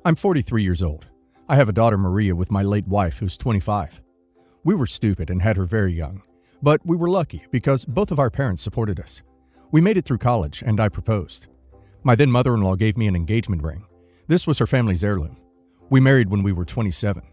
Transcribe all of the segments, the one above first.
I'm 43 years old. I have a daughter, Maria, with my late wife, who's 25. We were stupid and had her very young, but we were lucky because both of our parents supported us. We made it through college, and I proposed. My then mother-in-law gave me an engagement ring. This was her family's heirloom. We married when we were 27.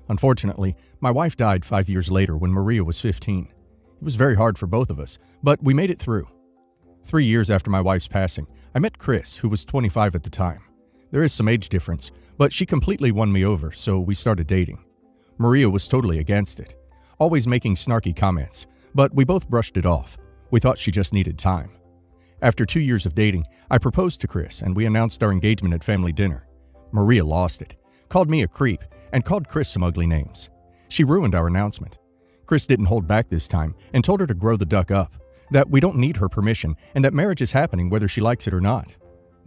Unfortunately, my wife died 5 years later when Maria was 15. It was very hard for both of us, but we made it through. 3 years after my wife's passing, I met Chris, who was 25 at the time. There is some age difference, but she completely won me over, so we started dating. Maria was totally against it, always making snarky comments, but we both brushed it off. We thought she just needed time. After 2 years of dating, I proposed to Chris and we announced our engagement at family dinner. Maria lost it, called me a creep, and called Chris some ugly names. She ruined our announcement. Chris didn't hold back this time and told her to grow the duck up, that we don't need her permission and that marriage is happening whether she likes it or not.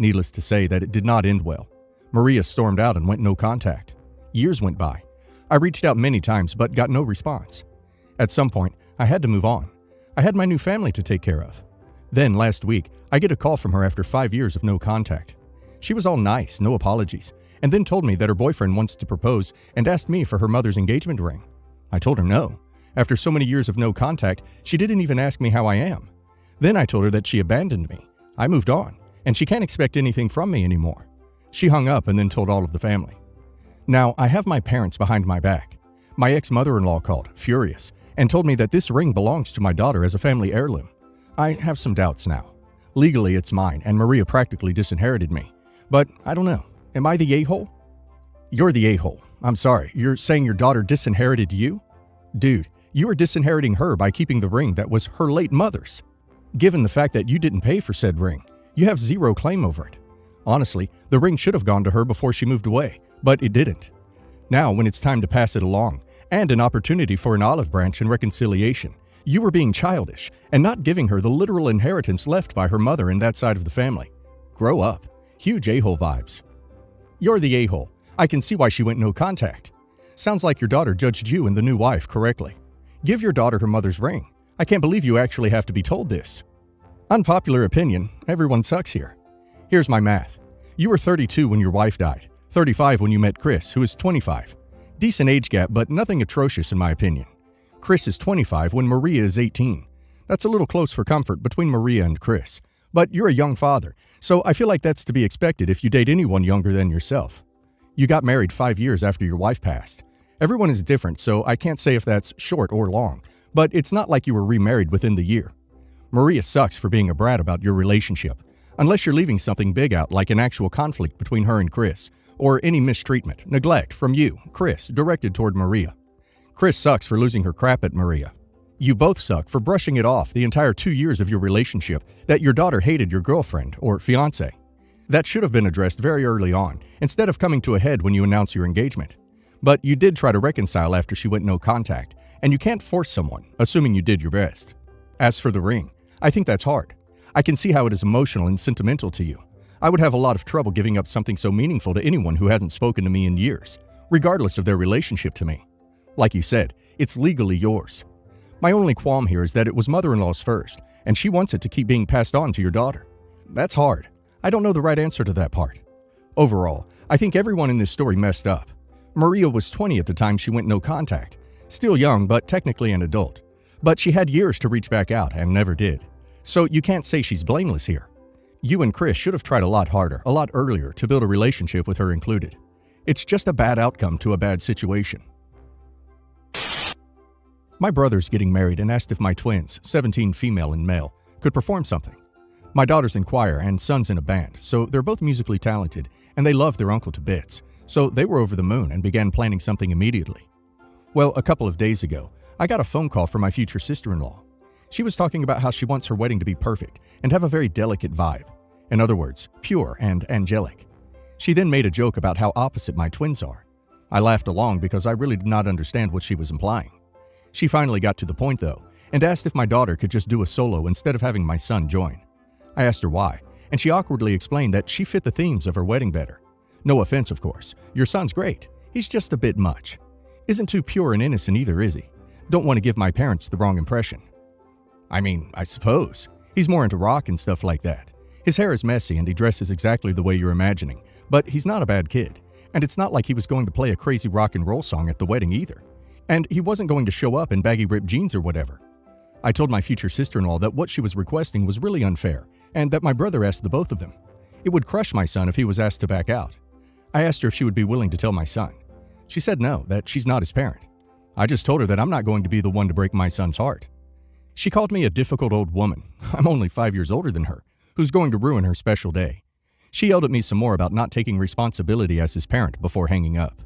Needless to say that it did not end well. Maria stormed out and went no contact. Years went by. I reached out many times but got no response. At some point, I had to move on. I had my new family to take care of. Then, last week, I get a call from her after 5 years of no contact. She was all nice, no apologies, and then told me that her boyfriend wants to propose and asked me for her mother's engagement ring. I told her no. After so many years of no contact, she didn't even ask me how I am. Then I told her that she abandoned me. I moved on, and she can't expect anything from me anymore. She hung up and then told all of the family. Now, I have my parents behind my back. My ex-mother-in-law called, furious, and told me that this ring belongs to my daughter as a family heirloom. I have some doubts now. Legally, it's mine, and Maria practically disinherited me. But I don't know. Am I the a-hole? You're the a-hole. I'm sorry. You're saying your daughter disinherited you? Dude, you are disinheriting her by keeping the ring that was her late mother's. Given the fact that you didn't pay for said ring, you have zero claim over it. Honestly, the ring should have gone to her before she moved away, but it didn't. Now, when it's time to pass it along, and an opportunity for an olive branch and reconciliation, you were being childish and not giving her the literal inheritance left by her mother in that side of the family. Grow up. Huge a-hole vibes. You're the a-hole. I can see why she went no contact. Sounds like your daughter judged you and the new wife correctly. Give your daughter her mother's ring. I can't believe you actually have to be told this. Unpopular opinion, everyone sucks here. Here's my math. You were 32 when your wife died, 35 when you met Chris, who is 25. Decent age gap, but nothing atrocious in my opinion. Chris is 25 when Maria is 18. That's a little close for comfort between Maria and Chris. But you're a young father, so I feel like that's to be expected if you date anyone younger than yourself. You got married 5 years after your wife passed. Everyone is different, so I can't say if that's short or long, but it's not like you were remarried within the year. Maria sucks for being a brat about your relationship, unless you're leaving something big out like an actual conflict between her and Chris, or any mistreatment, neglect from you, Chris, directed toward Maria. Chris sucks for losing her crap at Maria. You both suck for brushing it off the entire 2 years of your relationship that your daughter hated your girlfriend or fiancé. That should have been addressed very early on, instead of coming to a head when you announce your engagement. But you did try to reconcile after she went no contact, and you can't force someone, assuming you did your best. As for the ring, I think that's hard. I can see how it is emotional and sentimental to you. I would have a lot of trouble giving up something so meaningful to anyone who hasn't spoken to me in years, regardless of their relationship to me. Like you said, it's legally yours. My only qualm here is that it was mother-in-law's first, and she wants it to keep being passed on to your daughter. That's hard. I don't know the right answer to that part. Overall, I think everyone in this story messed up. Maria was 20 at the time she went no contact. Still young, but technically an adult. But she had years to reach back out and never did. So you can't say she's blameless here. You and Chris should have tried a lot harder, a lot earlier, to build a relationship with her included. It's just a bad outcome to a bad situation. My brother's getting married and asked if my twins, 17 female and male, could perform something. My daughter's in choir and son's in a band, so they're both musically talented and they love their uncle to bits, so they were over the moon and began planning something immediately. Well, a couple of days ago, I got a phone call from my future sister-in-law. She was talking about how she wants her wedding to be perfect and have a very delicate vibe. In other words, pure and angelic. She then made a joke about how opposite my twins are. I laughed along because I really did not understand what she was implying. She finally got to the point though, and asked if my daughter could just do a solo instead of having my son join. I asked her why, and she awkwardly explained that she fit the themes of her wedding better. No offense, of course. Your son's great. He's just a bit much. Isn't too pure and innocent either, is he? Don't want to give my parents the wrong impression. I mean, I suppose. He's more into rock and stuff like that. His hair is messy and he dresses exactly the way you're imagining, but he's not a bad kid. And it's not like he was going to play a crazy rock and roll song at the wedding either. And he wasn't going to show up in baggy ripped jeans or whatever. I told my future sister-in-law that what she was requesting was really unfair, and that my brother asked the both of them. It would crush my son if he was asked to back out. I asked her if she would be willing to tell my son. She said no, that she's not his parent. I just told her that I'm not going to be the one to break my son's heart. She called me a difficult old woman. I'm only 5 years older than her, who's going to ruin her special day. She yelled at me some more about not taking responsibility as his parent before hanging up.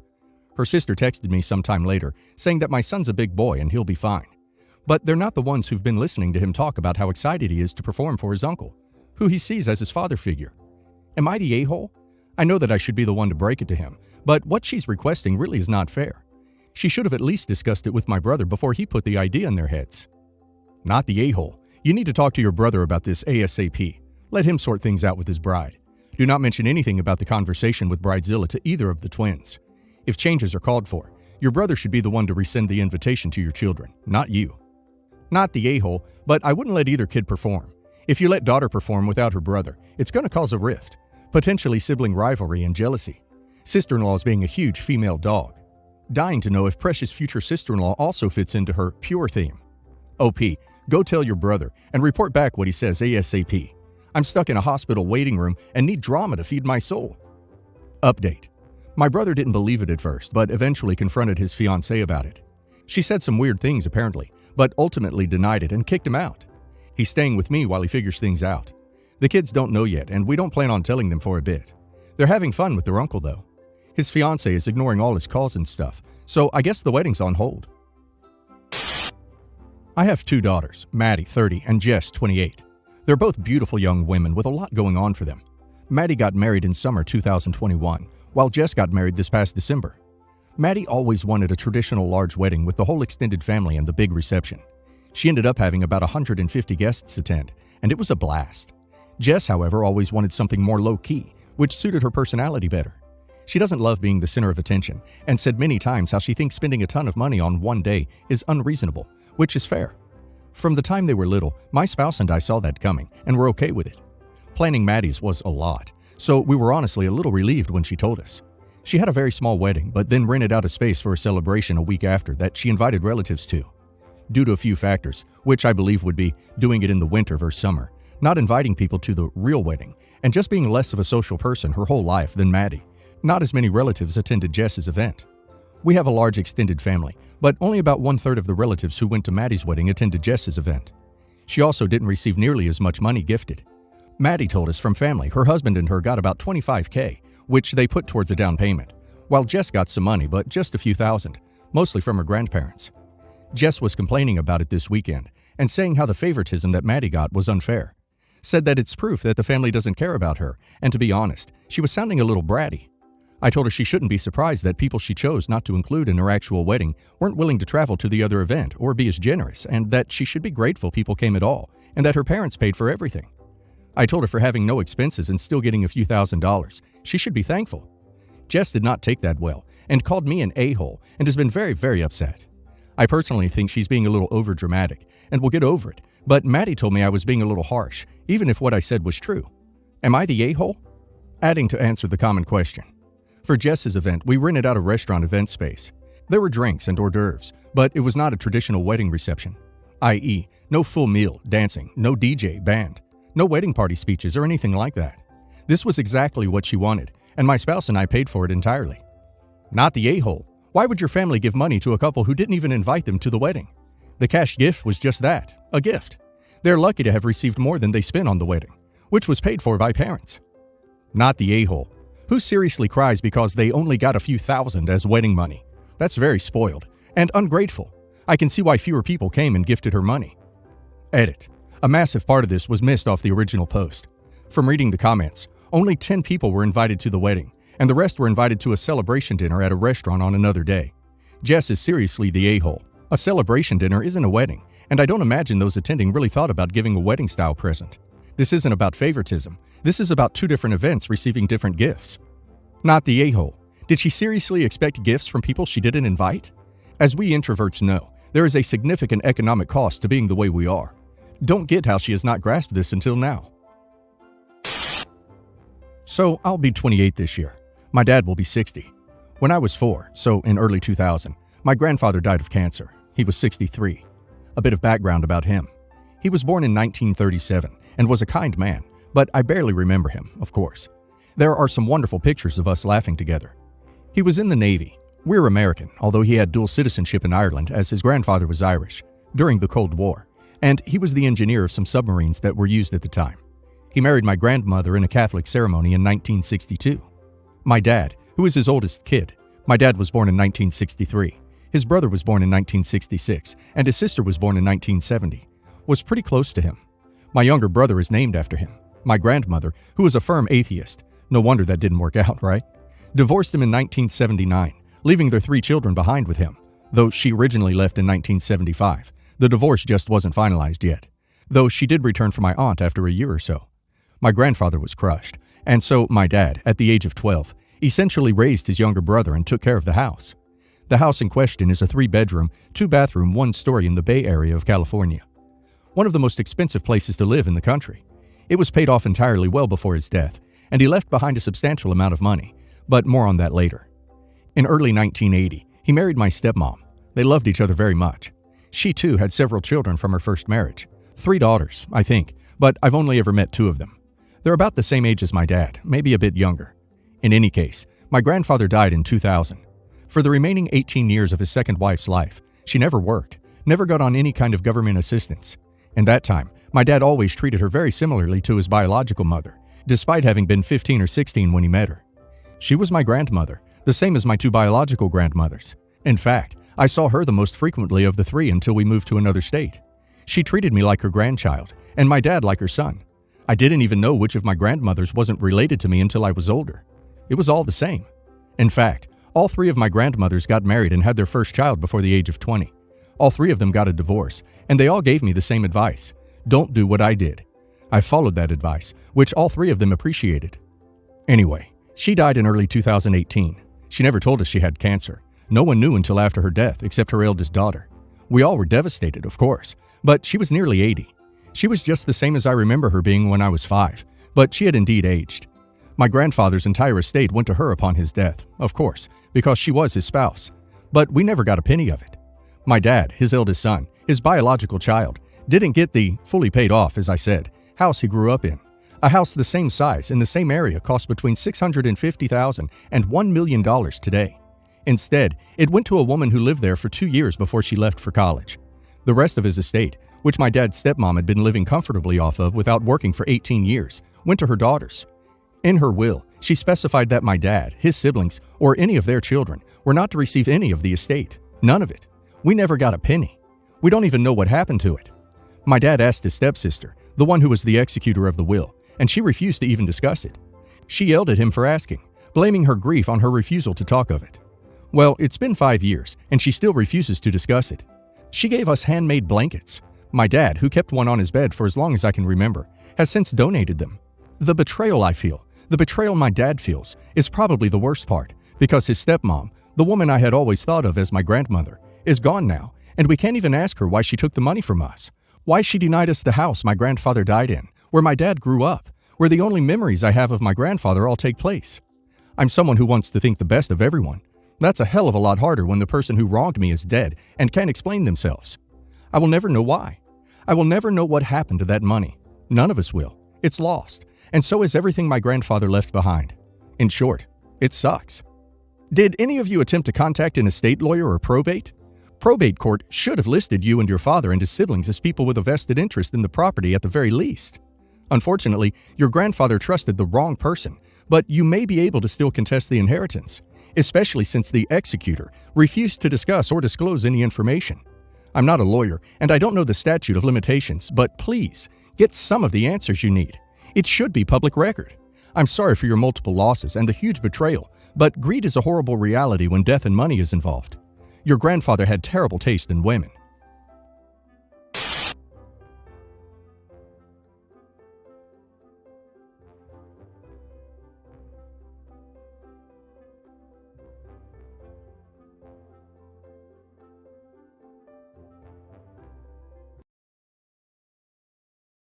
Her sister texted me sometime later, saying that my son's a big boy and he'll be fine. But they're not the ones who've been listening to him talk about how excited he is to perform for his uncle, who he sees as his father figure. Am I the a-hole? I know that I should be the one to break it to him, but what she's requesting really is not fair. She should have at least discussed it with my brother before he put the idea in their heads. Not the a-hole. You need to talk to your brother about this ASAP. Let him sort things out with his bride. Do not mention anything about the conversation with Bridezilla to either of the twins. If changes are called for, your brother should be the one to rescind the invitation to your children, not you. Not the a-hole, but I wouldn't let either kid perform. If you let daughter perform without her brother, it's going to cause a rift, potentially sibling rivalry and jealousy. Sister-in-law being a huge female dog. Dying to know if precious future sister-in-law also fits into her pure theme. OP, go tell your brother and report back what he says ASAP. I'm stuck in a hospital waiting room and need drama to feed my soul. Update. My brother didn't believe it at first, but eventually confronted his fiancée about it. She said some weird things apparently, but ultimately denied it and kicked him out. He's staying with me while he figures things out. The kids don't know yet, and we don't plan on telling them for a bit. They're having fun with their uncle, though. His fiancée is ignoring all his calls and stuff, so I guess the wedding's on hold. I have 2 daughters, Maddie, 30, and Jess, 28. They're both beautiful young women with a lot going on for them. Maddie got married in summer 2021, while Jess got married this past December. Maddie always wanted a traditional large wedding with the whole extended family and the big reception. She ended up having about 150 guests attend, and it was a blast. Jess, however, always wanted something more low-key, which suited her personality better. She doesn't love being the center of attention, and said many times how she thinks spending a ton of money on one day is unreasonable, which is fair. From the time they were little, my spouse and I saw that coming, and were okay with it. Planning Maddie's was a lot, so we were honestly a little relieved when she told us. She had a very small wedding, but then rented out a space for a celebration a week after that she invited relatives to. Due to a few factors, which I believe would be doing it in the winter versus summer, not inviting people to the real wedding, and just being less of a social person her whole life than Maddie, not as many relatives attended Jess's event. We have a large extended family, but only about 1/3 of the relatives who went to Maddie's wedding attended Jess's event. She also didn't receive nearly as much money gifted. Maddie told us from family her husband and her got about $25K, which they put towards a down payment, while Jess got some money, but just a few thousand, mostly from her grandparents. Jess was complaining about it this weekend and saying how the favoritism that Maddie got was unfair. Said that it's proof that the family doesn't care about her, and to be honest, she was sounding a little bratty. I told her she shouldn't be surprised that people she chose not to include in her actual wedding weren't willing to travel to the other event or be as generous, and that she should be grateful people came at all, and that her parents paid for everything. I told her for having no expenses and still getting a few $1,000s, she should be thankful. Jess did not take that well, and called me an a-hole, and has been very, very upset. I personally think she's being a little overdramatic, and will get over it, but Maddie told me I was being a little harsh, even if what I said was true. Am I the a-hole? Adding to answer the common question. For Jess's event, we rented out a restaurant event space. There were drinks and hors d'oeuvres, but it was not a traditional wedding reception, i.e., no full meal, dancing, no DJ, band, no wedding party speeches or anything like that. This was exactly what she wanted, and my spouse and I paid for it entirely. Not the a-hole. Why would your family give money to a couple who didn't even invite them to the wedding? The cash gift was just that, a gift. They're lucky to have received more than they spent on the wedding, which was paid for by parents. Not the a-hole. Who seriously cries because they only got a few thousand as wedding money? That's very spoiled and ungrateful. I can see why fewer people came and gifted her money. Edit. A massive part of this was missed off the original post. From reading the comments, only 10 people were invited to the wedding, and the rest were invited to a celebration dinner at a restaurant on another day. Jess is seriously the a-hole. A celebration dinner isn't a wedding, and I don't imagine those attending really thought about giving a wedding-style present. This isn't about favoritism. This is about 2 different events receiving different gifts. Not the a-hole. Did she seriously expect gifts from people she didn't invite? As we introverts know, there is a significant economic cost to being the way we are. Don't get how she has not grasped this until now. So, I'll be 28 this year. My dad will be 60. When I was 4, so in early 2000, my grandfather died of cancer. He was 63. A bit of background about him. He was born in 1937 and was a kind man, but I barely remember him, of course. There are some wonderful pictures of us laughing together. He was in the Navy. We're American, although he had dual citizenship in Ireland as his grandfather was Irish, during the Cold War, and he was the engineer of some submarines that were used at the time. He married my grandmother in a Catholic ceremony in 1962. My dad, who is his oldest kid, my dad was born in 1963. His brother was born in 1966, and his sister was born in 1970, was pretty close to him. My younger brother is named after him. My grandmother, who was a firm atheist, no wonder that didn't work out, right? Divorced him in 1979, leaving their 3 children behind with him, though she originally left in 1975. The divorce just wasn't finalized yet, though she did return for my aunt after a year or so. My grandfather was crushed, and so my dad, at the age of 12, essentially raised his younger brother and took care of the house. The house in question is a 3-bedroom, 2-bathroom, 1-story in the Bay Area of California. One of the most expensive places to live in the country. It was paid off entirely well before his death, and he left behind a substantial amount of money, but more on that later. In early 1980, he married my stepmom. They loved each other very much. She too had several children from her first marriage. 3 daughters, I think, but I've only ever met 2 of them. They're about the same age as my dad, maybe a bit younger. In any case, my grandfather died in 2000. For the remaining 18 years of his second wife's life, she never worked, never got on any kind of government assistance. In that time, my dad always treated her very similarly to his biological mother, despite having been 15 or 16 when he met her. She was my grandmother, the same as my 2 biological grandmothers. In fact, I saw her the most frequently of the 3 until we moved to another state. She treated me like her grandchild, and my dad like her son. I didn't even know which of my grandmothers wasn't related to me until I was older. It was all the same. In fact, all 3 of my grandmothers got married and had their first child before the age of 20. All 3 of them got a divorce, and they all gave me the same advice. Don't do what I did. I followed that advice, which all 3 of them appreciated. Anyway, she died in early 2018. She never told us she had cancer. No one knew until after her death, except her eldest daughter. We all were devastated, of course, but she was nearly 80. She was just the same as I remember her being when I was 5, but she had indeed aged. My grandfather's entire estate went to her upon his death, of course, because she was his spouse, but we never got a penny of it. My dad, his eldest son, his biological child, didn't get the fully paid off, as I said, house he grew up in. A house the same size in the same area costs between $650,000 and $1 million today. Instead, it went to a woman who lived there for 2 years before she left for college. The rest of his estate, which my dad's stepmom had been living comfortably off of without working for 18 years, went to her daughters. In her will, she specified that my dad, his siblings, or any of their children were not to receive any of the estate. None of it. We never got a penny. We don't even know what happened to it. My dad asked his stepsister, the one who was the executor of the will, and she refused to even discuss it. She yelled at him for asking, blaming her grief on her refusal to talk of it. Well, it's been 5 years, and she still refuses to discuss it. She gave us handmade blankets. My dad, who kept one on his bed for as long as I can remember, has since donated them. The betrayal I feel, the betrayal my dad feels, is probably the worst part, because his stepmom, the woman I had always thought of as my grandmother, is gone now, and we can't even ask her why she took the money from us, why she denied us the house my grandfather died in, where my dad grew up, where the only memories I have of my grandfather all take place. I'm someone who wants to think the best of everyone. That's a hell of a lot harder when the person who wronged me is dead and can't explain themselves. I will never know why. I will never know what happened to that money. None of us will. It's lost, and so is everything my grandfather left behind. In short, it sucks. Did any of you attempt to contact an estate lawyer or probate? Probate court should have listed you and your father and his siblings as people with a vested interest in the property at the very least. Unfortunately, your grandfather trusted the wrong person, but you may be able to still contest the inheritance, especially since the executor refused to discuss or disclose any information. I'm not a lawyer, and I don't know the statute of limitations, but please, get some of the answers you need. It should be public record. I'm sorry for your multiple losses and the huge betrayal, but greed is a horrible reality when death and money is involved. Your grandfather had terrible taste in women.